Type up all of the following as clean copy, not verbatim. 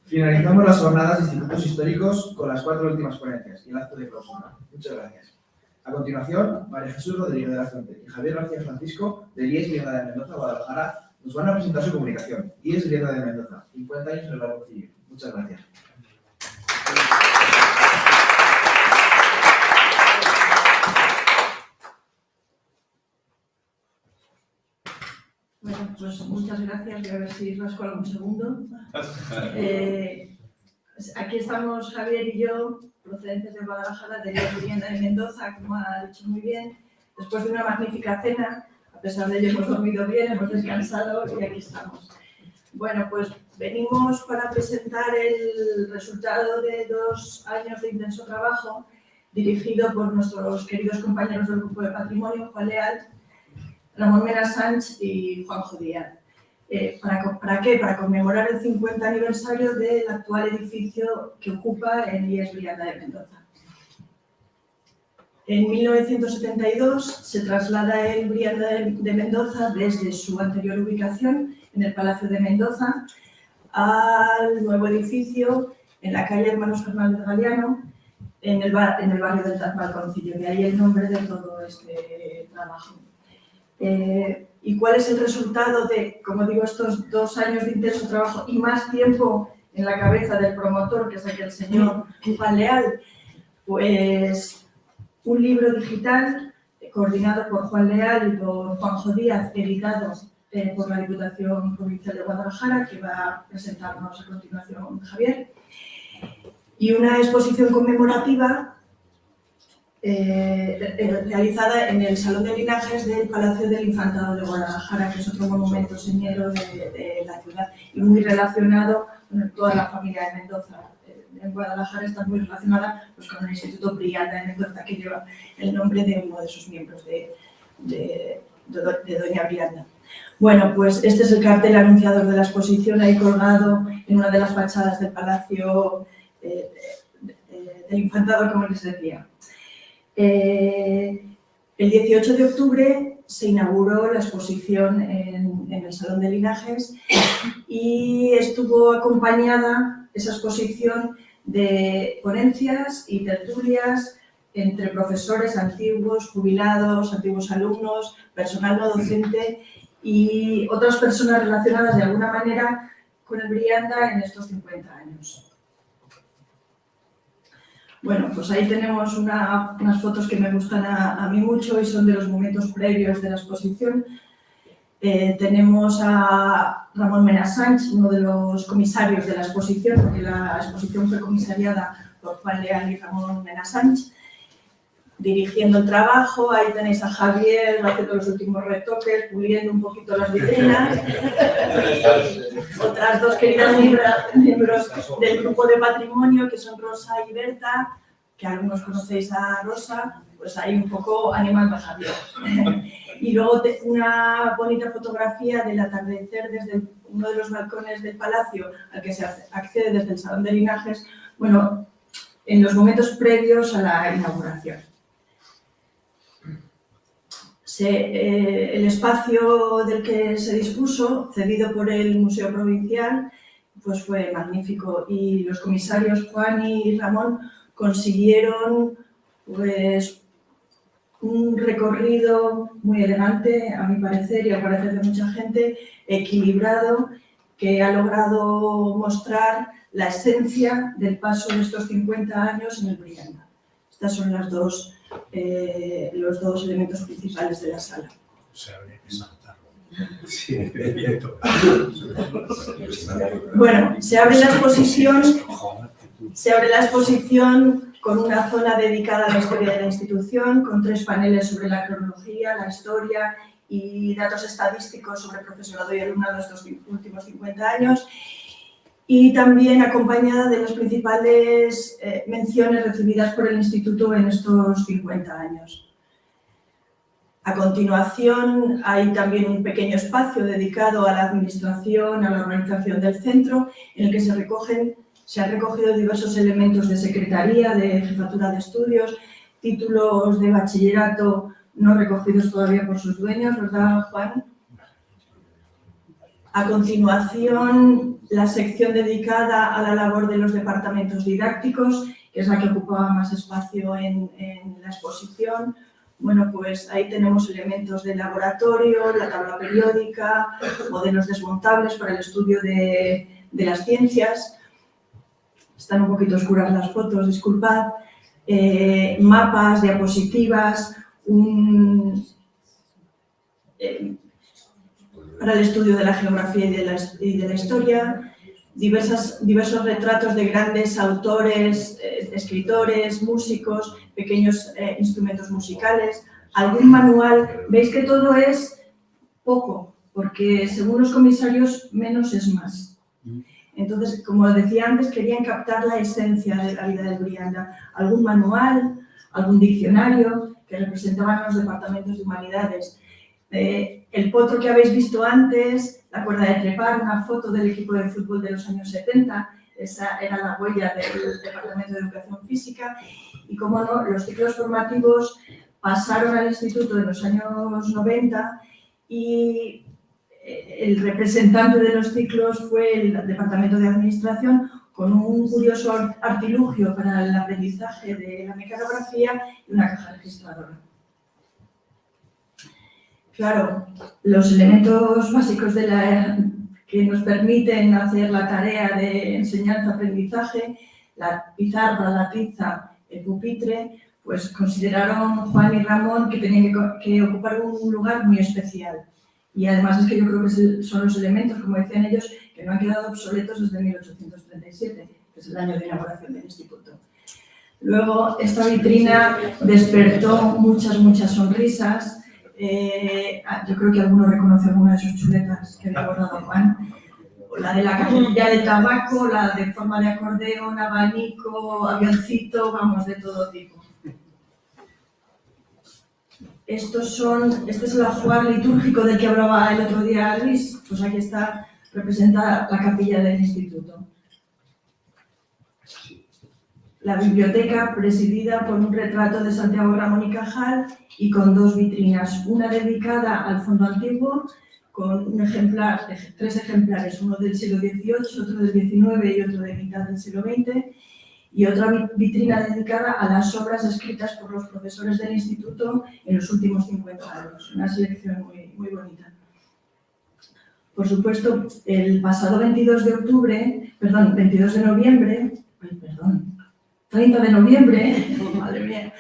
Finalizamos las jornadas de institutos históricos con las 4 últimas ponencias y el acto de clausura. Muchas gracias. A continuación, María Jesús Rodríguez de la Fuente y Javier García Francisco de IES Brianda de Mendoza, Guadalajara, nos van a presentar su comunicación. IES Brianda de Mendoza, 50 años en el labor civil. Muchas gracias. Bueno, pues muchas gracias. Voy a ver si rasco algún segundo. Aquí estamos Javier y yo, procedentes de Guadalajara, de IES Brianda de Mendoza, como ha dicho muy bien, después de una magnífica cena. A pesar de ello hemos dormido bien, hemos descansado y aquí estamos. Bueno, pues venimos para presentar el resultado de 2 años de intenso trabajo dirigido por nuestros queridos compañeros del Grupo de Patrimonio, Juan Leal, Ramón Mena Sánchez y Juanjo Díaz. ¿Para qué? Para conmemorar el 50 aniversario del actual edificio que ocupa el IES Brianda de Mendoza. En 1972 se traslada el Brianda de Mendoza desde su anterior ubicación en el Palacio de Mendoza al nuevo edificio en la calle Hermanos Fernández Galiano, en el barrio del Balconcillo, de ahí el nombre de todo este trabajo. ¿Y cuál es el resultado de, como digo, estos 2 años de intenso trabajo y más tiempo en la cabeza del promotor, que es aquel señor Juan Leal? Pues un libro digital coordinado por Juan Leal y por Juanjo Díaz, editado por la Diputación Provincial de Guadalajara, que va a presentarnos a continuación Javier, y una exposición conmemorativa realizada en el Salón de Linajes del Palacio del Infantado de Guadalajara, que es otro monumento señero de la ciudad y muy relacionado con toda la familia de Mendoza. En Guadalajara está muy relacionada pues, con el Instituto Brianda de Mendoza, que lleva el nombre de uno de sus miembros, de Doña Brianda. Bueno, pues este es el cartel anunciador de la exposición, ahí colgado en una de las fachadas del Palacio del Infantado, como les decía. El 18 de octubre se inauguró la exposición en el Salón de Linajes y estuvo acompañada esa exposición de ponencias y tertulias entre profesores antiguos, jubilados, antiguos alumnos, personal no docente y otras personas relacionadas de alguna manera con el Brianda en estos 50 años. Bueno, pues ahí tenemos unas fotos que me gustan a mí mucho y son de los momentos previos de la exposición. Tenemos a Ramón Mena Sánchez, uno de los comisarios de la exposición, porque la exposición fue comisariada por Juan Leal y Ramón Mena Sánchez, dirigiendo el trabajo. Ahí tenéis a Javier haciendo los últimos retoques, puliendo un poquito las vitrinas. Otras 2 queridas miembros del Grupo de Patrimonio, que son Rosa y Berta, que algunos conocéis a Rosa, pues ahí un poco animando a Javier. Y luego una bonita fotografía del atardecer desde uno de los balcones del palacio al que se accede desde el Salón de Linajes, bueno, en los momentos previos a la inauguración. El espacio del que se dispuso, cedido por el Museo Provincial, pues fue magnífico y los comisarios Juan y Ramón consiguieron pues, un recorrido muy elegante, a mi parecer y al parecer de mucha gente, equilibrado, que ha logrado mostrar la esencia del paso de estos 50 años en el Brianda. Estas son los dos elementos principales de la sala. O sea, habría que saltarlo. Sí. Bueno, se abre la exposición con una zona dedicada a la historia de la institución, con 3 paneles sobre la cronología, la historia y datos estadísticos sobre profesorado y alumnado estos últimos 50 años, y también acompañada de las principales menciones recibidas por el Instituto en estos 50 años. A continuación, hay también un pequeño espacio dedicado a la administración, a la organización del centro, en el que se han recogido diversos elementos de secretaría, de jefatura de estudios, títulos de bachillerato no recogidos todavía por sus dueños, ¿verdad, Juan? A continuación, la sección dedicada a la labor de los departamentos didácticos, que es la que ocupaba más espacio en la exposición. Bueno, pues ahí tenemos elementos de laboratorio, la tabla periódica, modelos desmontables para el estudio de las ciencias. Están un poquito oscuras las fotos, disculpad. Mapas, diapositivas, para el estudio de la geografía y de la historia, diversos retratos de grandes autores, escritores, músicos, pequeños instrumentos musicales, algún manual. Veis que todo es poco, porque según los comisarios, menos es más. Entonces, como decía antes, querían captar la esencia de la vida de Brianda. Algún manual, algún diccionario que representaban los departamentos de humanidades. El potro que habéis visto antes, la cuerda de trepar, una foto del equipo de fútbol de los años 70, esa era la huella del Departamento de Educación Física. Y, como no, los ciclos formativos pasaron al instituto en los años 90 y el representante de los ciclos fue el Departamento de Administración, con un curioso artilugio para el aprendizaje de la mecanografía y una caja registradora. Claro, los elementos básicos que nos permiten hacer la tarea de enseñanza-aprendizaje, la pizarra, la tiza, el pupitre, pues consideraron Juan y Ramón que tenían que ocupar un lugar muy especial. Y además es que yo creo que son los elementos, como decían ellos, que no han quedado obsoletos desde 1837, que es el año de inauguración del instituto. Luego, esta vitrina despertó muchas sonrisas. Yo creo que alguno reconoce alguna de sus chuletas que había guardado Juan. La de la cajilla de tabaco, la de forma de acordeón, abanico, avioncito, vamos, de todo tipo. Este es el ajuar litúrgico del que hablaba el otro día Luis. Pues aquí está representada la capilla del instituto. La biblioteca, presidida por un retrato de Santiago Ramón y Cajal y con dos vitrinas, una dedicada al fondo antiguo, con un ejemplar, 3 ejemplares, uno del siglo XVIII, otro del XIX y otro de mitad del siglo XX, y otra vitrina dedicada a las obras escritas por los profesores del instituto en los últimos 50 años. Una selección muy bonita. Por supuesto, el pasado 30 de noviembre, madre mía,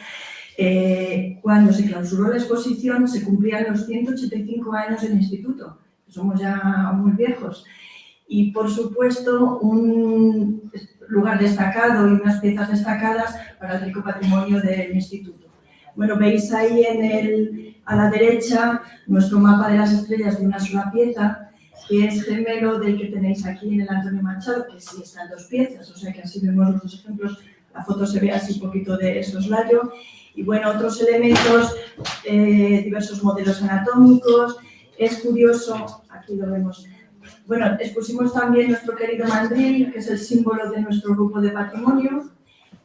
cuando se clausuró la exposición, se cumplían los 185 años del instituto. Somos ya muy viejos. Y, por supuesto, un lugar destacado y unas piezas destacadas para el rico patrimonio del instituto. Bueno, veis ahí a la derecha nuestro mapa de las estrellas de una sola pieza, que es gemelo del que tenéis aquí en el Antonio Machado, que sí están 2 piezas, o sea que así vemos los 2 ejemplos. La foto se ve así un poquito de soslayo. Y bueno, otros elementos, diversos modelos anatómicos. Es curioso, aquí lo vemos. Bueno, expusimos también nuestro querido mandril, que es el símbolo de nuestro grupo de patrimonio.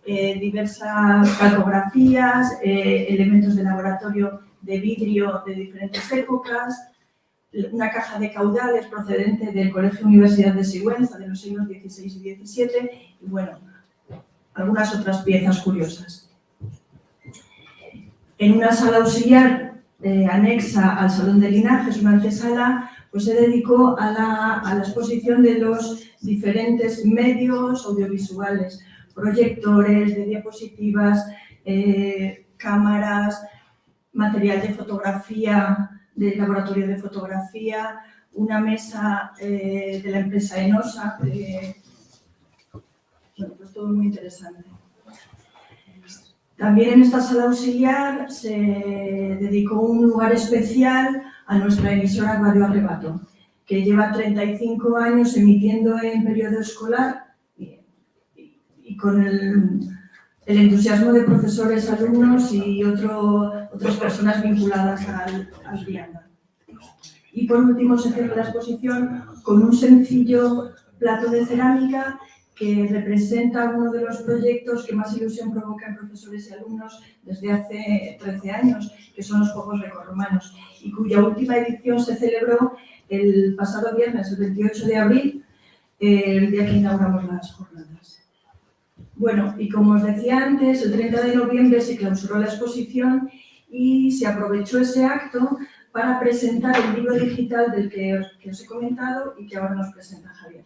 Diversas calcografías, elementos de laboratorio de vidrio de diferentes épocas. Una caja de caudales procedente del Colegio Universidad de Sigüenza de los siglos XVI y XVII. Y bueno, algunas otras piezas curiosas. En una sala auxiliar anexa al Salón de Linajes, una antesala, pues se dedicó a la exposición de los diferentes medios audiovisuales, proyectores, de diapositivas, cámaras, material de fotografía, del laboratorio de fotografía, una mesa de la empresa Enosa. Bueno, pues todo muy interesante. También en esta sala auxiliar se dedicó un lugar especial a nuestra emisora Radio Arrebato, que lleva 35 años emitiendo en periodo escolar y con el entusiasmo de profesores, alumnos y otras personas vinculadas al Brianda. Y por último se cierra la exposición con un sencillo plato de cerámica que representa uno de los proyectos que más ilusión provoca en profesores y alumnos desde hace 13 años, que son los Juegos Grecorromanos, y cuya última edición se celebró el pasado viernes, el 28 de abril, el día que inauguramos las jornadas. Bueno, y como os decía antes, el 30 de noviembre se clausuró la exposición y se aprovechó ese acto para presentar el libro digital del que os he comentado y que ahora nos presenta Javier.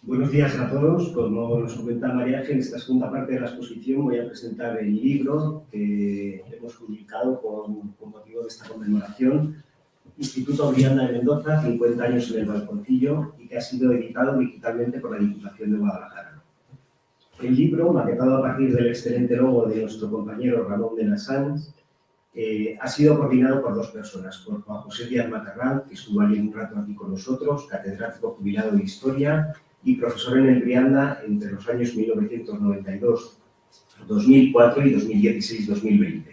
Buenos días a todos. Como nos comenta María Ángel, en esta segunda parte de la exposición voy a presentar el libro que hemos publicado con motivo de esta conmemoración, Instituto Brianda de Mendoza, 50 años en el Balconcillo, y que ha sido editado digitalmente por la Diputación de Guadalajara. El libro, maquetado a partir del excelente logo de nuestro compañero Ramón de Nassans, ha sido coordinado por dos personas, por Juan José Díaz Matarrán, que estuvo allí un rato aquí con nosotros, catedrático jubilado de Historia y profesor en el Brianda entre los años 1992, 2004 y 2016-2020.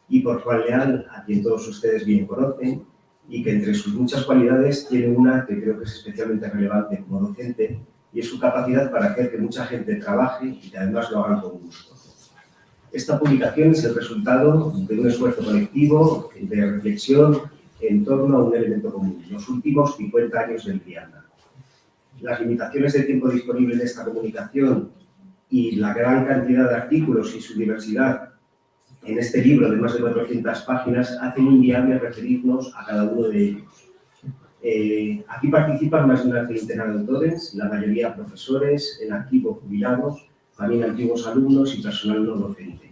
Y por Juan Leal, a quien todos ustedes bien conocen, y que entre sus muchas cualidades tiene una que creo que es especialmente relevante como docente, y es su capacidad para hacer que mucha gente trabaje y que además lo hagan con gusto. Esta publicación es el resultado de un esfuerzo colectivo de reflexión en torno a un elemento común, los últimos 50 años del Brianda. Las limitaciones de tiempo disponible en esta comunicación y la gran cantidad de artículos y su diversidad en este libro de más de 400 páginas hacen inviable referirnos a cada uno de ellos. Aquí participan más de una treintena de autores, la mayoría profesores, en activo jubilados, también antiguos alumnos y personal no docente.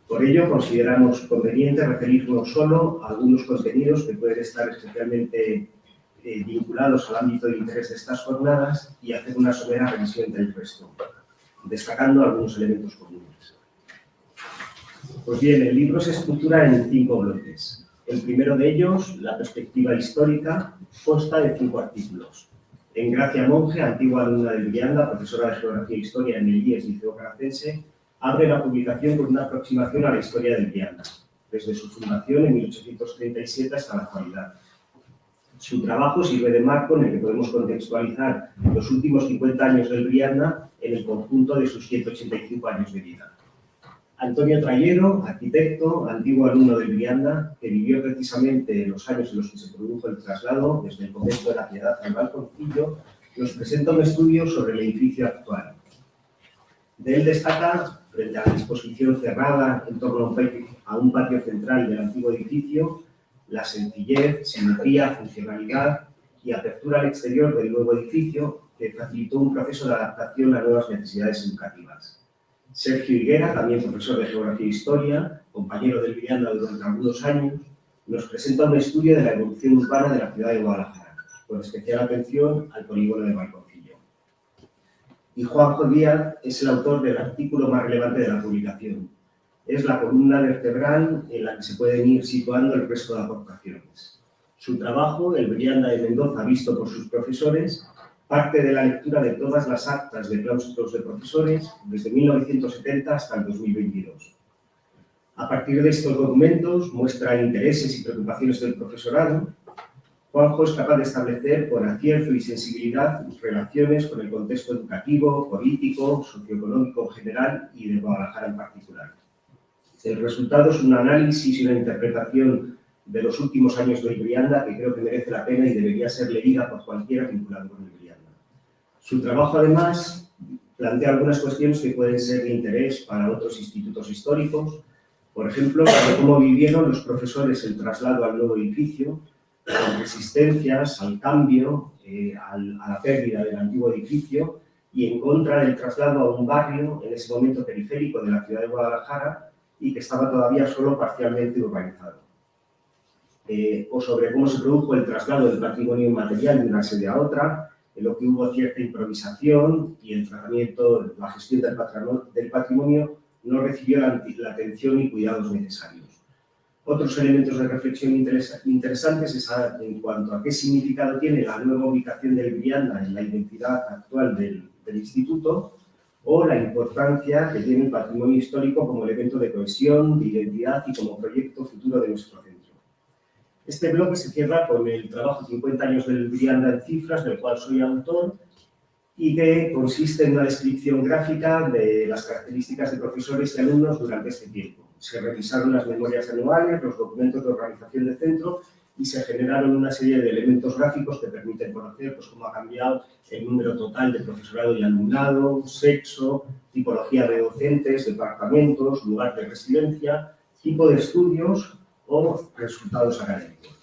Por ello, consideramos conveniente referirnos solo a algunos contenidos que pueden estar especialmente vinculados al ámbito de interés de estas jornadas y hacer una somera revisión del resto, destacando algunos elementos comunes. Pues bien, el libro se estructura en 5 bloques. El primero de ellos, la perspectiva histórica, consta de 5 artículos. Engracia Monge, antigua alumna del Brianda, profesora de Geografía e Historia en el IES Liceo Caracense, abre la publicación con una aproximación a la historia del Brianda, desde su fundación en 1837 hasta la actualidad. Su trabajo sirve de marco en el que podemos contextualizar los últimos 50 años del Brianda en el conjunto de sus 185 años de vida. Antonio Trayero, arquitecto, antiguo alumno del Brianda, que vivió precisamente en los años en los que se produjo el traslado desde el convento de la Piedad al Balconcillo, nos presenta un estudio sobre el edificio actual. De él destaca, frente a la disposición cerrada en torno a un patio central del antiguo edificio, la sencillez, simetría, funcionalidad y apertura al exterior del nuevo edificio que facilitó un proceso de adaptación a nuevas necesidades educativas. Sergio Higuera, también profesor de Geografía e Historia, compañero del Brianda durante algunos años, nos presenta un estudio de la evolución urbana de la ciudad de Guadalajara, con especial atención al polígono de Balconcillo. Y Juanjo Díaz es el autor del artículo más relevante de la publicación. Es la columna vertebral en la que se pueden ir situando el resto de aportaciones. Su trabajo, el Brianda de Mendoza visto por sus profesores, parte de la lectura de todas las actas de claustros de profesores desde 1970 hasta el 2022. A partir de estos documentos, muestra intereses y preocupaciones del profesorado. Juanjo es capaz de establecer con acierto y sensibilidad relaciones con el contexto educativo, político, socioeconómico en general y de Guadalajara en particular. El resultado es un análisis y una interpretación de los últimos años del Brianda que creo que merece la pena y debería ser leída por cualquiera vinculado con el Brianda. Su trabajo, además, plantea algunas cuestiones que pueden ser de interés para otros institutos históricos, por ejemplo, sobre cómo vivieron los profesores el traslado al nuevo edificio, con resistencias al cambio, a la pérdida del antiguo edificio y en contra del traslado a un barrio, en ese momento periférico de la ciudad de Guadalajara y que estaba todavía solo parcialmente urbanizado. O sobre cómo se produjo el traslado del patrimonio inmaterial de una sede a otra, en lo que hubo cierta improvisación y el tratamiento, la gestión del patrimonio no recibió la atención y cuidados necesarios. Otros elementos de reflexión interesantes es en cuanto a qué significado tiene la nueva ubicación del Brianda en la identidad actual del instituto o la importancia que tiene el patrimonio histórico como elemento de cohesión, de identidad y como proyecto futuro de nuestro centro. Este bloque se cierra con el trabajo 50 años del Brianda en cifras, del cual soy autor, y que consiste en una descripción gráfica de las características de profesores y alumnos durante este tiempo. Se revisaron las memorias anuales, los documentos de organización del centro y se generaron una serie de elementos gráficos que permiten conocer pues, cómo ha cambiado el número total de profesorado y alumnado, sexo, tipología de docentes, departamentos, lugar de residencia, tipo de estudios o resultados académicos.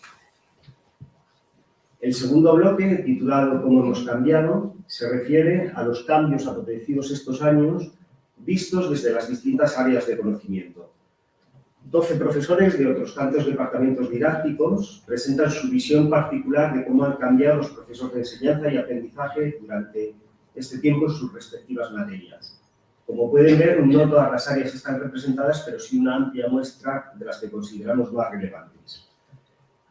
El segundo bloque, titulado ¿Cómo hemos cambiado?, se refiere a los cambios acontecidos estos años vistos desde las distintas áreas de conocimiento. 12 profesores de otros tantos departamentos didácticos presentan su visión particular de cómo han cambiado los procesos de enseñanza y aprendizaje durante este tiempo en sus respectivas materias. Como pueden ver, no todas las áreas están representadas, pero sí una amplia muestra de las que consideramos más relevantes.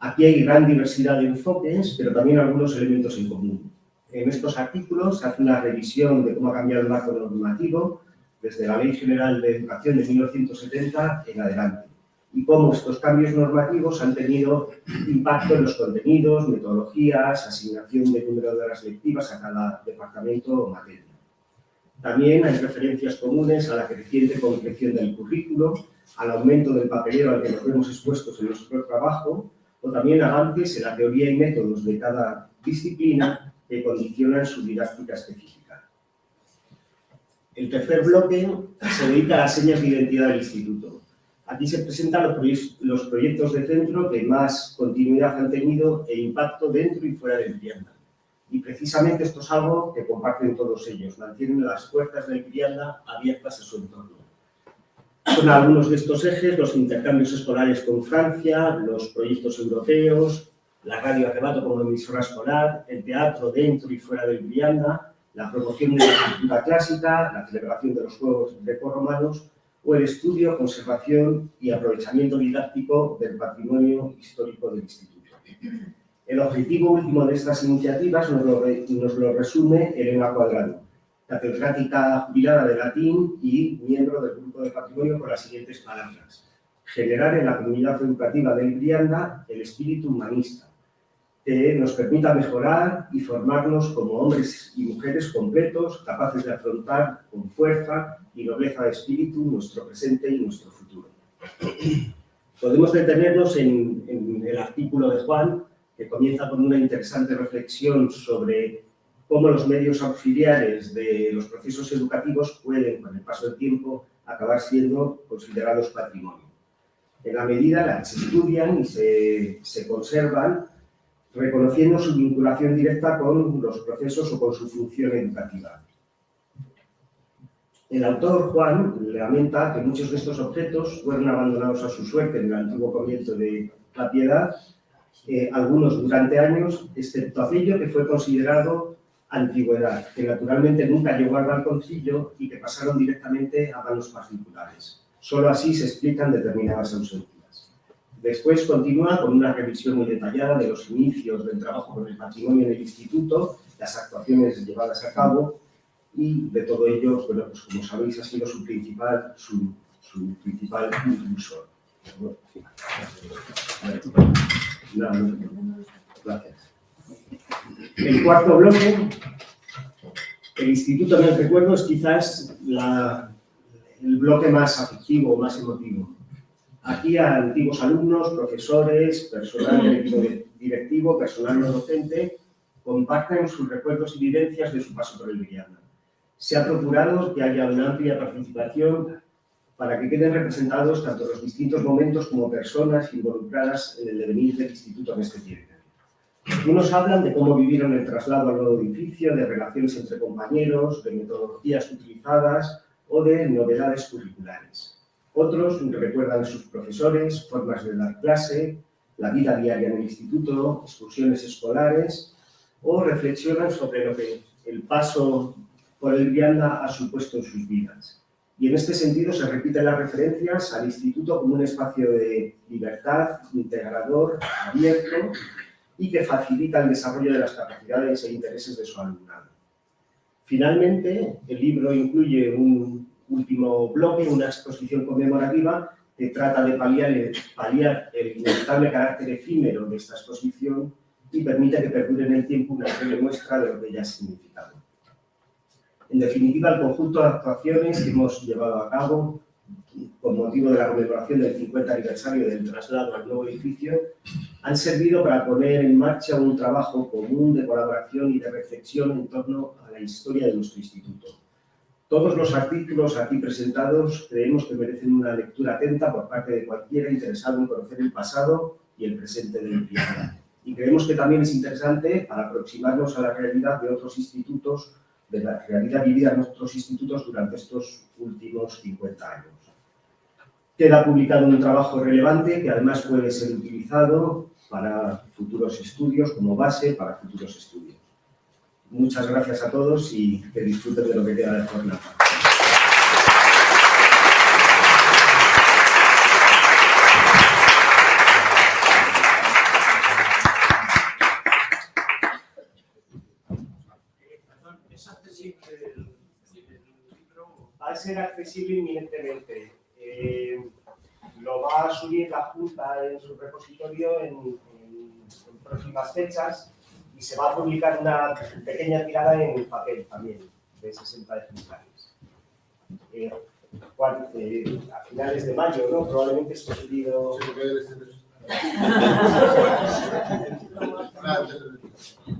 Aquí hay gran diversidad de enfoques, pero también algunos elementos en común. En estos artículos se hace una revisión de cómo ha cambiado el marco normativo desde la Ley General de Educación de 1970 en adelante y cómo estos cambios normativos han tenido impacto en los contenidos, metodologías, asignación de número de horas lectivas a cada departamento o materia. También hay referencias comunes a la creciente concreción del currículo, al aumento del papeleo al que nos vemos expuestos en nuestro trabajo, o también avances en la teoría y métodos de cada disciplina que condicionan su didáctica específica. El tercer bloque se dedica a las señas de identidad del instituto. Aquí se presentan los proyectos de centro que más continuidad han tenido e impacto dentro y fuera del Brianda. Y precisamente esto es algo que comparten todos ellos, mantienen las puertas del Brianda abiertas a su entorno. Son algunos de estos ejes los intercambios escolares con Francia, los proyectos europeos, la radio Arrebato como emisora escolar, el teatro dentro y fuera del Brianda, la promoción de la cultura clásica, la celebración de los Juegos Grecorromanos o el estudio, conservación y aprovechamiento didáctico del patrimonio histórico del instituto. El objetivo último de estas iniciativas nos lo resume Elena Cuadrado, catedrática jubilada de latín y miembro del Grupo de Patrimonio, con las siguientes palabras: generar en la comunidad educativa del Brianda el espíritu humanista, que nos permita mejorar y formarnos como hombres y mujeres completos, capaces de afrontar con fuerza y nobleza de espíritu nuestro presente y nuestro futuro. Podemos detenernos en el artículo de Juan, que comienza con una interesante reflexión sobre cómo los medios auxiliares de los procesos educativos pueden, con el paso del tiempo, acabar siendo considerados patrimonio. En la medida en la que se estudian y se conservan, reconociendo su vinculación directa con los procesos o con su función educativa. El autor, Juan, lamenta que muchos de estos objetos fueron abandonados a su suerte en el antiguo convento de La Piedad, algunos durante años, excepto aquello que fue considerado antigüedad, que naturalmente nunca llegó al balconcillo y que pasaron directamente a manos particulares. Solo así se explican determinadas ausencias. Después continúa con una revisión muy detallada de los inicios del trabajo con el patrimonio del instituto, las actuaciones llevadas a cabo y de todo ello, bueno, pues como sabéis, ha sido su principal impulsor. Gracias. El cuarto bloque, el Instituto en el Recuerdo, es quizás el bloque más afectivo, más emotivo. Aquí a antiguos alumnos, profesores, personal directivo, personal no docente, comparten sus recuerdos y vivencias de su paso por el Brianda. Se ha procurado que haya una amplia participación para que queden representados tanto los distintos momentos como personas involucradas en el devenir del instituto en este tiempo. Unos hablan de cómo vivieron el traslado al nuevo edificio, de relaciones entre compañeros, de metodologías utilizadas o de novedades curriculares. Otros recuerdan a sus profesores, formas de dar clase, la vida diaria en el instituto, excursiones escolares, o reflexionan sobre lo que el paso por el Brianda ha supuesto en sus vidas. Y en este sentido se repiten las referencias al instituto como un espacio de libertad, integrador, abierto y que facilita el desarrollo de las capacidades e intereses de su alumnado. Finalmente, el libro incluye un último bloque, una exposición conmemorativa que trata de paliar el inevitable carácter efímero de esta exposición y permite que perdure en el tiempo una breve muestra de lo que ella ha significado. En definitiva, el conjunto de actuaciones que hemos llevado a cabo con motivo de la conmemoración del 50 aniversario del traslado al nuevo edificio han servido para poner en marcha un trabajo común de colaboración y de reflexión en torno a la historia de nuestro instituto. Todos los artículos aquí presentados creemos que merecen una lectura atenta por parte de cualquiera interesado en conocer el pasado y el presente del Viana. Y creemos que también es interesante para aproximarnos a la realidad de otros institutos, de la realidad vivida en otros institutos durante estos últimos 50 años. Queda publicado un trabajo relevante que además puede ser utilizado para futuros estudios, como base para futuros estudios. Muchas gracias a todos y que disfruten de lo que queda de jornada. ¿Es accesible el libro? Va a ser accesible inminentemente. Lo va a subir la Junta en su repositorio en próximas fechas y se va a publicar una pequeña tirada en papel también, de 60 ejemplares. A finales de mayo, ¿no? Probablemente esté subido...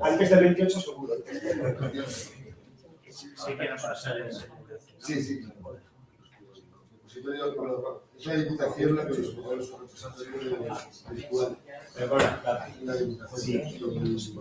Antes del 28 seguro. Sí que nos va a ser ese. Sí. Es la Diputación la que los representantes de la Diputación. Sí.